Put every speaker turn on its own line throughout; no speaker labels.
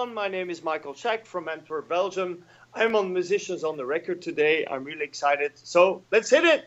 everyone. My name is Michael Schack from Antwerp, Belgium. I'm on Musicians on the Record today. I'm really excited. So let's hit it.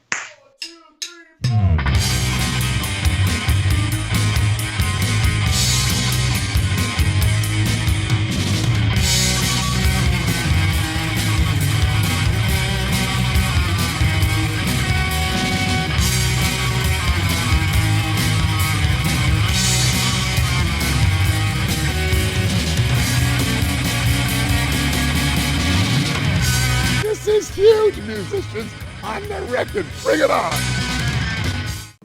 This is huge, musicians on the record. Bring it on.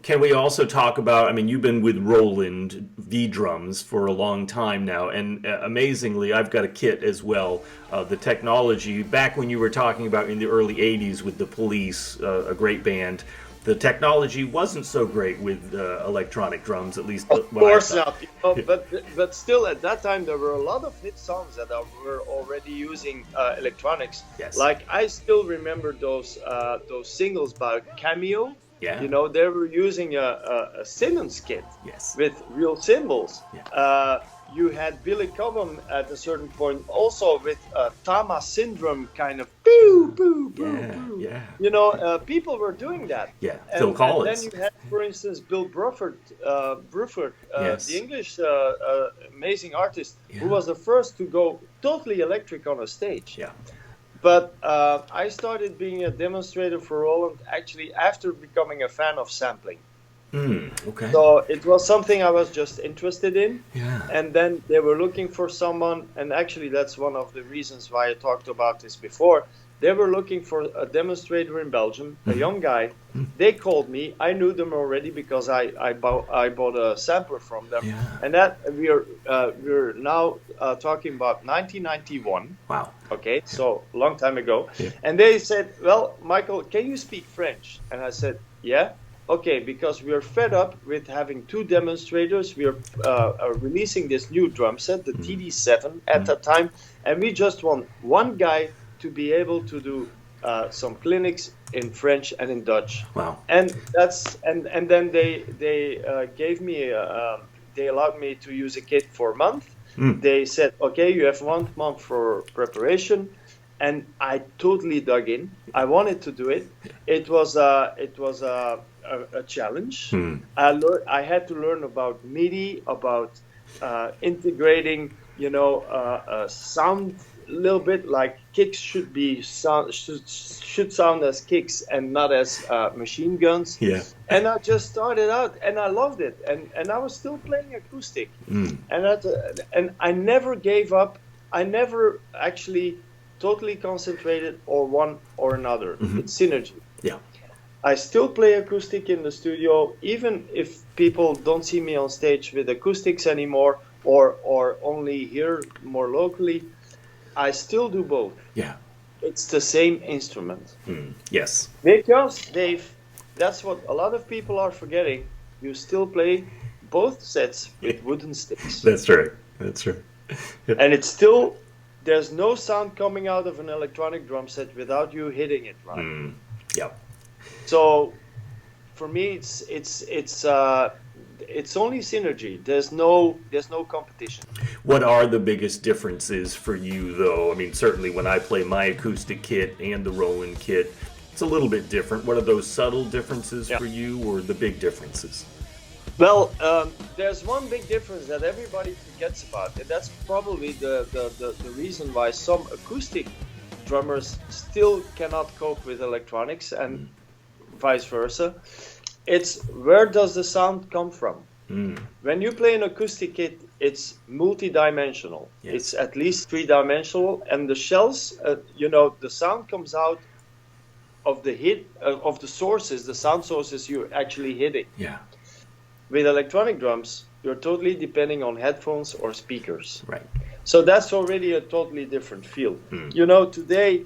Can we also talk about, I mean, you've been with Roland V drums for a long time now, and amazingly, I've got a kit as well. The technology, back when you were talking about in the early 80s with the Police, a great band, the technology wasn't so great with electronic drums, at least
Of course not. But still, at that time, there were a lot of hit songs that were already using electronics.
Yes.
Like I still remember those singles by Cameo.
Yeah.
You know, they were using a Simmons kit
Yes.
with real cymbals.
Yeah.
You had Billy Cobham at a certain point also with Tama syndrome kind of boo, boo, boo,
Yeah,
boo.
yeah.
You know, people were doing that.
Yeah,
And,
Phil
and
Collins.
then you had, for instance, Bill Bruford,
Yes.
the English amazing artist, who
Yeah.
was the first to go totally electric on a stage.
Yeah.
But I started being a demonstrator for Roland actually after becoming a fan of sampling.
Okay.
So it was something I was just interested in.
Yeah.
And then they were looking for someone, and actually that's one of the reasons why I talked about this before. They were looking for a demonstrator in Belgium, a young guy. They called me. I knew them already because I bought a sampler from them.
Yeah.
And that we're now talking about 1991.
Wow.
Okay, so a long time ago.
Yeah.
And they said, well, Michael, can you speak French? And I said, yeah. Okay, because we are fed up with having two demonstrators. We are releasing this new drum set, the TD7 at that time. And we just want one guy to be able to do some clinics in French and in Dutch.
Wow.
And then they gave me they allowed me to use a kit for a month. They said, okay, you have 1 month for preparation, and I totally dug in. I wanted to do it. It was a challenge. I had to learn about MIDI, about integrating, sound a little bit, like kicks should sound as kicks and not as machine guns.
Yeah.
And I just started out, and I loved it, and I was still playing acoustic, and I never gave up. I never actually totally concentrated on one or another. It's synergy.
Yeah.
I still play acoustic in the studio, even if people don't see me on stage with acoustics anymore, or only here more locally. I still do both.
Yeah.
It's the same instrument.
Yes.
Because, Dave, that's what a lot of people are forgetting. You still play both sets with wooden sticks.
That's right. That's right.
And it's still, there's no sound coming out of an electronic drum set without you hitting it, right?
Yeah.
So, for me, it's only synergy. There's no competition.
What are the biggest differences for you, though? I mean, certainly when I play my acoustic kit and the Roland kit, it's a little bit different. What are those subtle differences for you, or the big differences?
Well, there's one big difference that everybody forgets about, and that's probably the reason why some acoustic drummers still cannot cope with electronics, and vice versa. It's where does the sound come from? When you play an acoustic kit, it's multi-dimensional.
Yes.
It's at least 3-dimensional, and the shells, the sound comes out of the hit of the sources, the sound sources you're actually hitting.
Yeah.
With electronic drums, you're totally depending on headphones or speakers.
Right.
So that's already a totally different field. Today,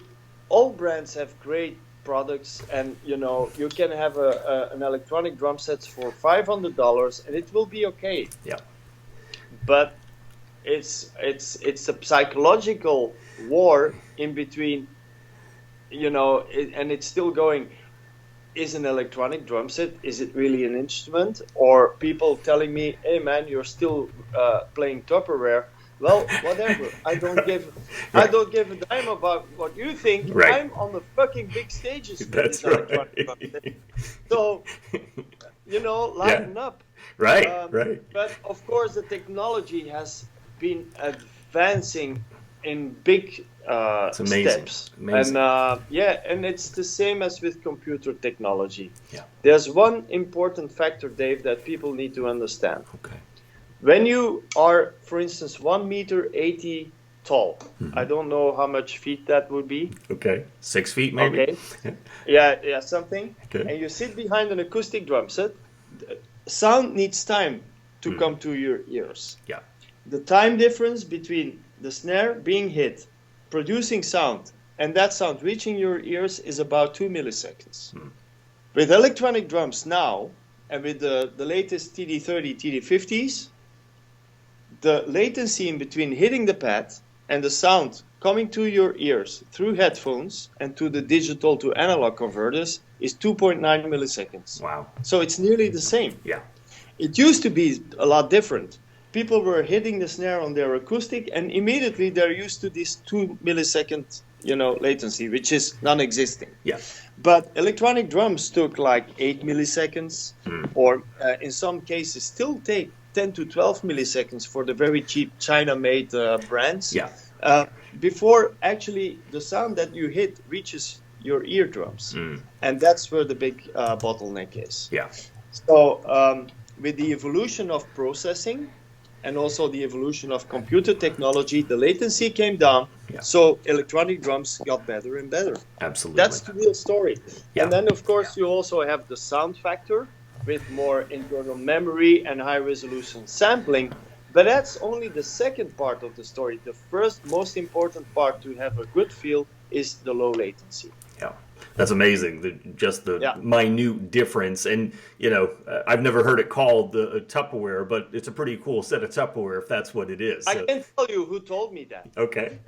all brands have great products, and you can have an electronic drum set for $500 and it will be okay.
Yeah.
But it's a psychological war in between, and it's still going. Is an electronic drum set, is it really an instrument? Or people telling me, hey man, you're still playing Tupperware. Well, whatever. I don't give a dime about what you think.
Right.
I'm on the fucking big stages with
That's
this electronic drum set.
right.
So, lighten up.
Right.
But of course, the technology has been advancing in big
It's amazing.
steps.
Amazing.
And it's the same as with computer technology.
Yeah.
There's one important factor, Dave, that people need to understand.
Okay.
When you are, for instance, 1 meter 80 tall, I don't know how much feet that would be.
Okay. 6 feet maybe.
Okay. Yeah, something.
Okay.
And you sit behind an acoustic drum set. Sound needs time to come to your ears.
Yeah.
The time difference between the snare being hit, producing sound, and that sound reaching your ears is about 2 milliseconds. With electronic drums now, and with the latest TD30, TD50s, the latency in between hitting the pad and the sound coming to your ears through headphones and to the digital to analog converters is 2.9 milliseconds.
Wow.
So it's nearly the same.
Yeah.
It used to be a lot different. People were hitting the snare on their acoustic, and immediately they're used to this 2 millisecond, latency, which is non-existing.
Yeah.
But electronic drums took like 8 milliseconds, or in some cases still take 10 to 12 milliseconds for the very cheap China-made brands.
Yeah.
Before actually the sound that you hit reaches your eardrums. And that's where the big bottleneck is.
Yeah.
So with the evolution of processing and also the evolution of computer technology, the latency came down.
Yeah.
So electronic drums got better and better.
Absolutely.
That's the real story.
Yeah.
And then, of course, you also have the sound factor with more internal memory and high-resolution sampling. But that's only the second part of the story. The first, most important part to have a good feel is the low latency.
Yeah. That's amazing. The minute difference. And, I've never heard it called the Tupperware, but it's a pretty cool set of Tupperware if that's what it is.
I can tell you who told me that.
Okay.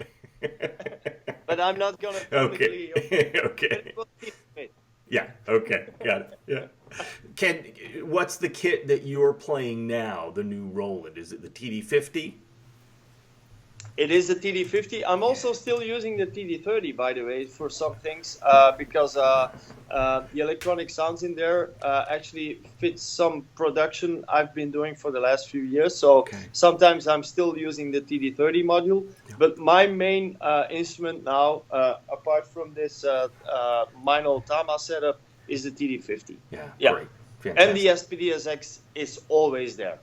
But I'm not going to publicly.
Okay. Yeah. Okay. Got it. Yeah. What's the kit that you're playing now? The new Roland? Is it the TD50?
It is the TD50. I'm also still using the TD30, by the way, for some things because the electronic sounds in there actually fits some production I've been doing for the last few years. So sometimes I'm still using the TD30 module. Yeah. But my main instrument now, apart from this Minol Tama setup, is the TD50.
Yeah. Great. Fantastic.
And the SPDSX is always there.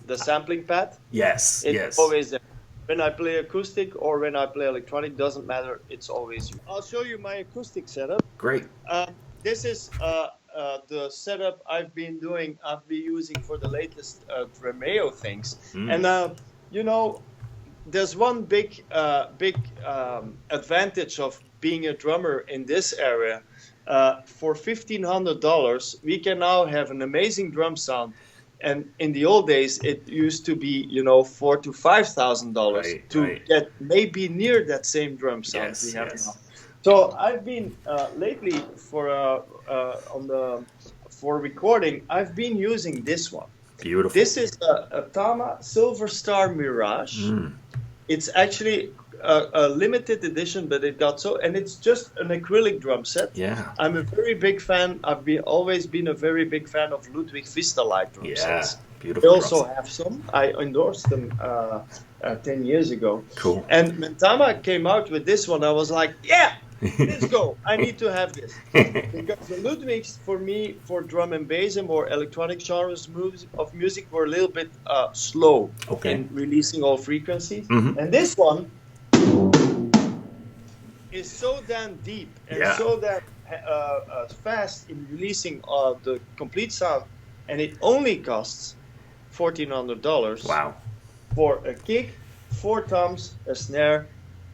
The sampling pad.
Yes.
It's always there. When I play acoustic or when I play electronic, doesn't matter. It's always you. I'll show you my acoustic setup.
Great.
This is the setup I've been using for the latest Dremeo things. And there's one big advantage of being a drummer in this area. For $1,500, we can now have an amazing drum sound. And in the old days, it used to be, $4,000 to $5,000 to get maybe near that same drum sound we have now. So I've been lately for recording, I've been using this one.
Beautiful.
This is a Tama Silver Star Mirage. It's actually a limited edition, but and it's just an acrylic drum set.
Yeah.
I'm a very big fan. I've always been a very big fan of Ludwig Vistalite drum sets.
Beautiful.
I also have some. I endorsed them 10 years ago.
Cool.
And when Tama came out with this one, I was like, yeah, let's go. I need to have this. Because the Ludwigs, for me, for drum and bass and more electronic genres of music were a little bit slow in releasing all frequencies. And this one is so damn deep and so damn fast in releasing the complete sound, and it only costs $1,400.
Wow!
For a kick, 4 toms, a snare,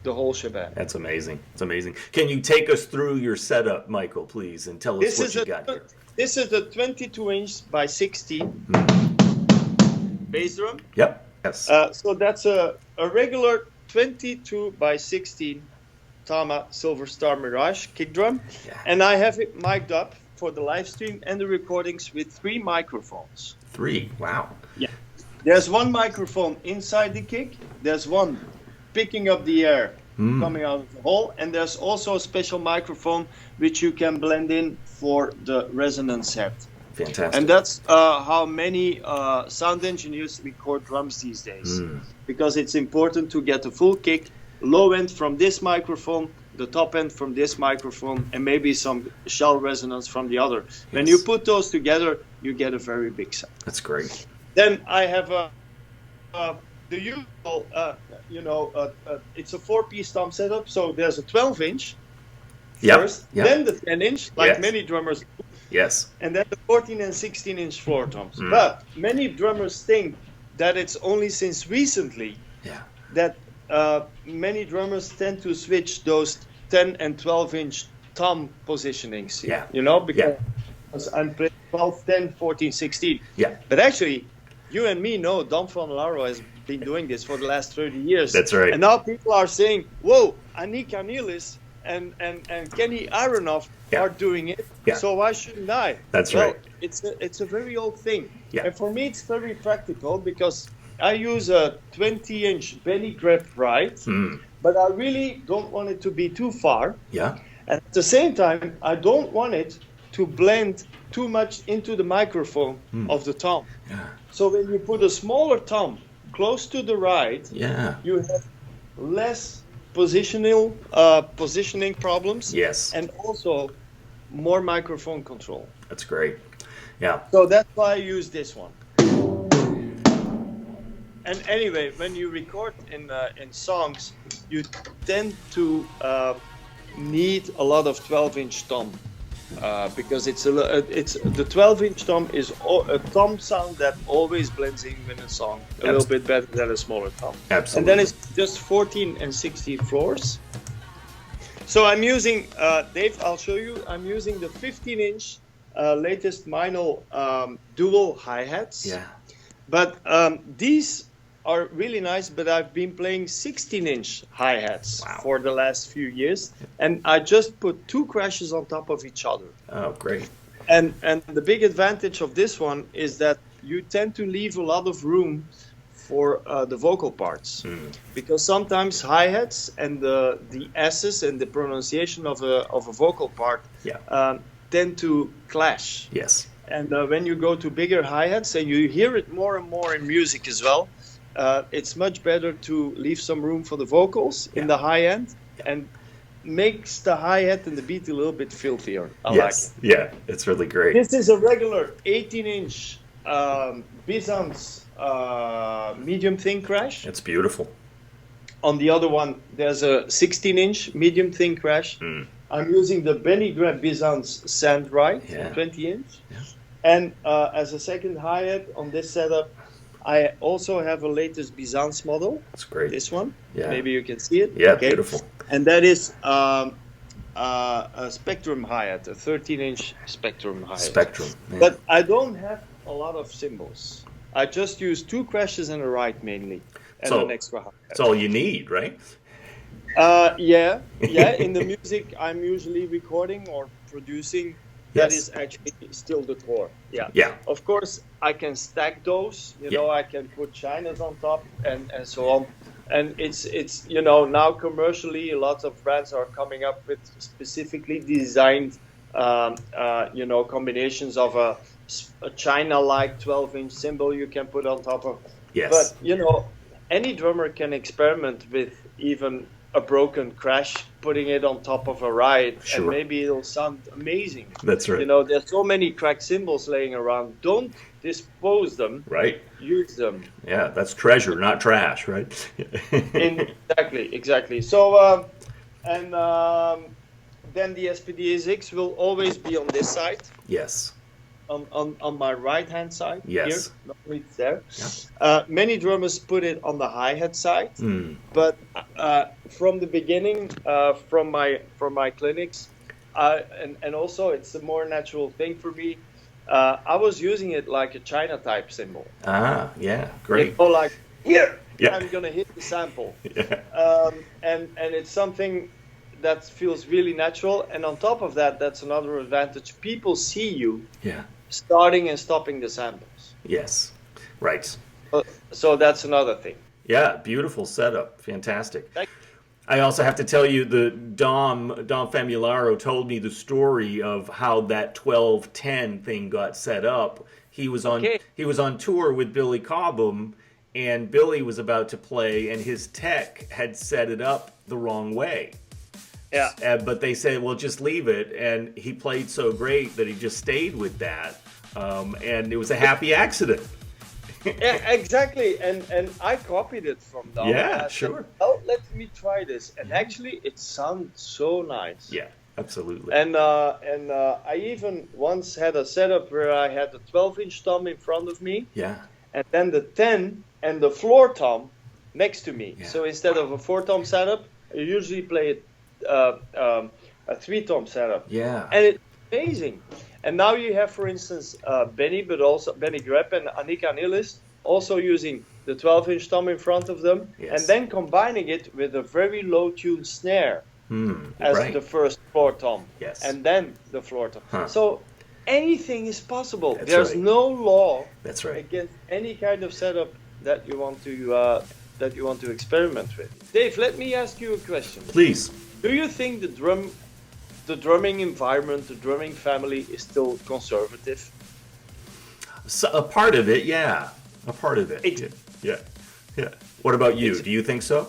the whole shebang.
That's amazing. It's amazing. Can you take us through your setup, Michael, please, and tell us what you got here?
This is a 22-inch by 16 bass drum.
Yep. Yes.
So that's a regular 22 by 16 Tama Silver Star Mirage kick drum, and I have it mic'd up for the live stream and the recordings with 3 microphones.
3, wow.
Yeah. There's one microphone inside the kick. There's one picking up the air coming out of the hole, and there's also a special microphone which you can blend in for the resonance head.
Fantastic.
And that's how many sound engineers record drums these days, because it's important to get the full kick, low end from this microphone, the top end from this microphone, and maybe some shell resonance from the other. When you put those together, you get a very big sound.
That's great.
Then I have the usual, it's a 4-piece tom setup. So there's a 12-inch first, then the 10-inch, like many drummers do.
Yes.
And then the 14 and 16-inch floor toms. But many drummers think that it's only since recently that many drummers tend to switch those 10 and 12-inch tom positionings.
Yeah.
You know, because I'm playing 12, 10, 14, 16.
Yeah.
But actually, you and me know Don Van Laro has been doing this for the last 30 years.
That's right.
And now people are saying, whoa, Anika Nielis and Kenny Aronoff are doing it, so why shouldn't I?
That's
well,
right.
It's a very old thing.
Yeah.
And for me, it's very practical because I use a 20-inch belly grab ride, but I really don't want it to be too far.
Yeah.
And at the same time, I don't want it to blend too much into the microphone of the tom.
Yeah.
So when you put a smaller tom close to the ride, you have less positioning problems.
Yes.
And also more microphone control.
That's great. Yeah.
So that's why I use this one. And anyway, when you record in songs, you tend to need a lot of 12-inch tom. Because it's the 12-inch tom is a tom sound that always blends in with a song a little bit better than a smaller tom.
Absolutely.
And then it's just 14 and 16 floors. So I'm using, Dave, I'll show you. I'm using the 15-inch latest Meinl dual hi-hats.
Yeah.
But these are really nice, but I've been playing 16-inch hi-hats for the last few years, and I just put 2 crashes on top of each other.
Oh, great.
And the big advantage of this one is that you tend to leave a lot of room for the vocal parts, because sometimes hi-hats and the S's and the pronunciation of a vocal part tend to clash.
Yes.
And when you go to bigger hi-hats, and you hear it more and more in music as well, it's much better to leave some room for the vocals in the high end, and makes the hi-hat and the beat a little bit filthier. I like it.
Yeah, it's really great.
This is a regular 18-inch Byzance medium thin crash.
It's beautiful.
On the other one, there's a 16-inch medium thin crash. I'm using the Benny Grab Byzance Sand Ride, 20-inch. Yeah. And as a second hi-hat on this setup, I also have a latest Byzance model.
That's great.
This one.
Yeah.
Maybe you can see it.
Yeah, beautiful.
And that is a Spectrum hi-hat, a 13-inch Spectrum hi-hat.
Spectrum. Yeah.
But I don't have a lot of cymbals. I just use 2 crashes and a ride mainly, and an extra hi-hat.
That's all you need, right?
Yeah. In the music I'm usually recording or producing, that is actually still the core. Yeah. Of course, I can stack those. You know, I can put Chinas on top and so on. And it's now commercially a lot of brands are coming up with specifically designed combinations of a China-like 12-inch cymbal you can put on top of.
Yes.
But any drummer can experiment with even a broken crash, putting it on top of a ride, and maybe it'll sound amazing.
That's right.
There's so many cracked cymbals laying around. Don't dispose them.
Right.
Use them.
Yeah, that's treasure, not trash, right?
Exactly. So, then the SPD-6 will always be on this side.
Yes.
On my right-hand side.
Yes.
Here. Normally it's there.
Yeah.
Many drummers put it on the hi-hat side, but from the beginning, from my clinics, and also it's a more natural thing for me. I was using it like a China type cymbal.
Ah, yeah, great.
Like here,
Yeah.
I'm gonna hit the sample,
Yeah.
and it's something that feels really natural. And on top of that, that's another advantage. People see you
Yeah.
starting and stopping the samples.
Yes. Right.
So that's another thing.
Yeah, beautiful setup. Fantastic.
Like,
I also have to tell you the Dom Famularo told me the story of how that 1210 thing got set up.
okay.
He was on tour with Billy Cobham, and Billy was about to play, and his tech had set it up the wrong way.
Yeah.
But they said, well, just leave it, and he played so great that he just stayed with that, and it was a happy accident.
Yeah, exactly. And I copied it from Dom.
Yeah,
said,
sure.
oh, let me try this. And actually, it sounds so nice.
Yeah, absolutely.
And I even once had a setup where I had the 12-inch tom in front of me,
Yeah.
and then the 10 and the floor tom next to me.
Yeah.
So instead of a 4-tom setup, I usually play it a 3-tom setup.
Yeah.
And it's amazing. And now you have, for instance, Benny, but also Benny Grepp and Annika Nillis also using the 12-inch tom in front of them,
Yes.
and then combining it with a very low-tuned snare as
right.
the first floor tom,
Yes.
and then the floor tom.
Huh.
So anything is possible.
That's
There's
right.
no law
That's right.
against any kind of setup that you want to experiment with. Dave, let me ask you a question.
Please.
Do you think the drumming environment, the drumming family is still conservative?
So, a part of it, yeah. A part of it.
Ex-
Yeah. Yeah. What about you? Do you think so?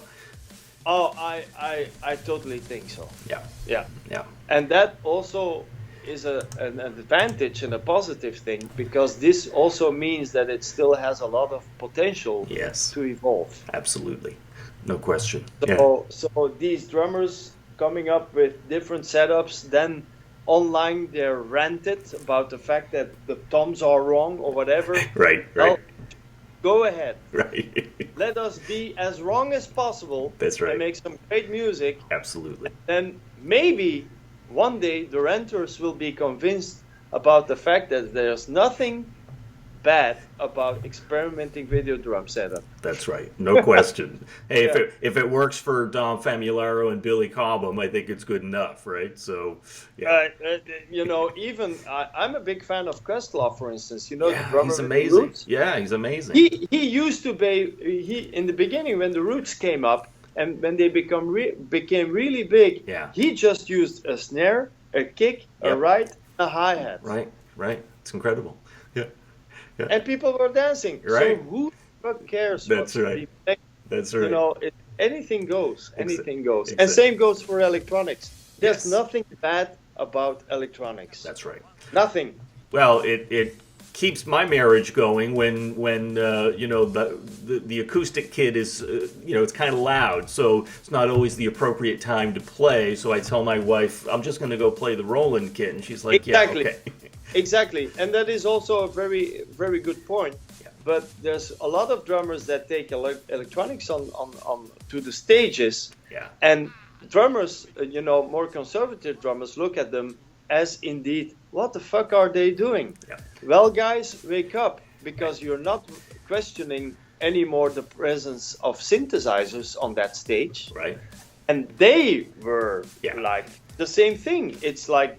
Oh, I totally think so.
Yeah.
Yeah.
Yeah.
And that also is an advantage and a positive thing, because this also means that it still has a lot of potential
Yes.
to evolve.
Absolutely. No question.
So these drummers coming up with different setups, then online they're ranted about the fact that the toms are wrong or whatever.
Right.
Well,
Right.
go ahead.
Right.
Let us be as wrong as possible.
That's right.
And make some great music.
Absolutely.
Then maybe one day the renters will be convinced about the fact that there's nothing bad about experimenting with your drum setup.
That's right. No question. Hey,
Yeah.
if it works for Dom Famularo and Billy Cobham, I think it's good enough, right? So, yeah.
Even I'm a big fan of Questlove, for instance. The drummer
he's
with the
amazing.
Roots.
Yeah, he's amazing.
He used to be in the beginning when the Roots came up and when they became really big.
Yeah.
He just used a snare, a kick, a
Yep.
ride, a hi-hat.
Right. It's incredible. Yeah.
And people were dancing.
Right.
So who the fuck cares?
That's
what's
right.
the-
That's right.
Anything goes. Anything goes. And
Exactly.
same goes for electronics. There's
Yes.
nothing bad about electronics.
That's right.
Nothing.
Well, it keeps my marriage going when the acoustic kit is it's kind of loud, so it's not always the appropriate time to play. So I tell my wife I'm just going to go play the Roland kit, and she's like,
Exactly.
yeah, okay.
Exactly. And that is also a very, very good point.
Yeah.
But there's a lot of drummers that take electronics on to the stages.
Yeah.
And drummers, more conservative drummers look at them as indeed, what the fuck are they doing?
Yeah.
Well, guys, wake up, because you're not questioning anymore the presence of synthesizers on that stage.
Right.
And they were
Yeah.
like the same thing. It's like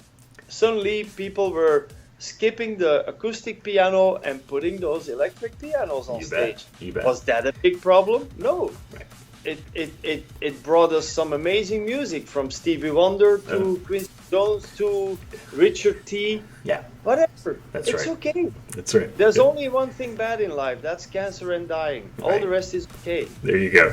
suddenly people were skipping the acoustic piano and putting those electric pianos on
You
stage.
bet. You bet.
Was that a big problem? No.
Right.
It brought us some amazing music, from Stevie Wonder to Quincy Jones to Richard T.
Yeah.
Whatever.
That's
it's
right.
okay.
That's right.
There's
Yeah.
only one thing bad in life. That's cancer and dying. All
Right.
the rest is okay.
There you go.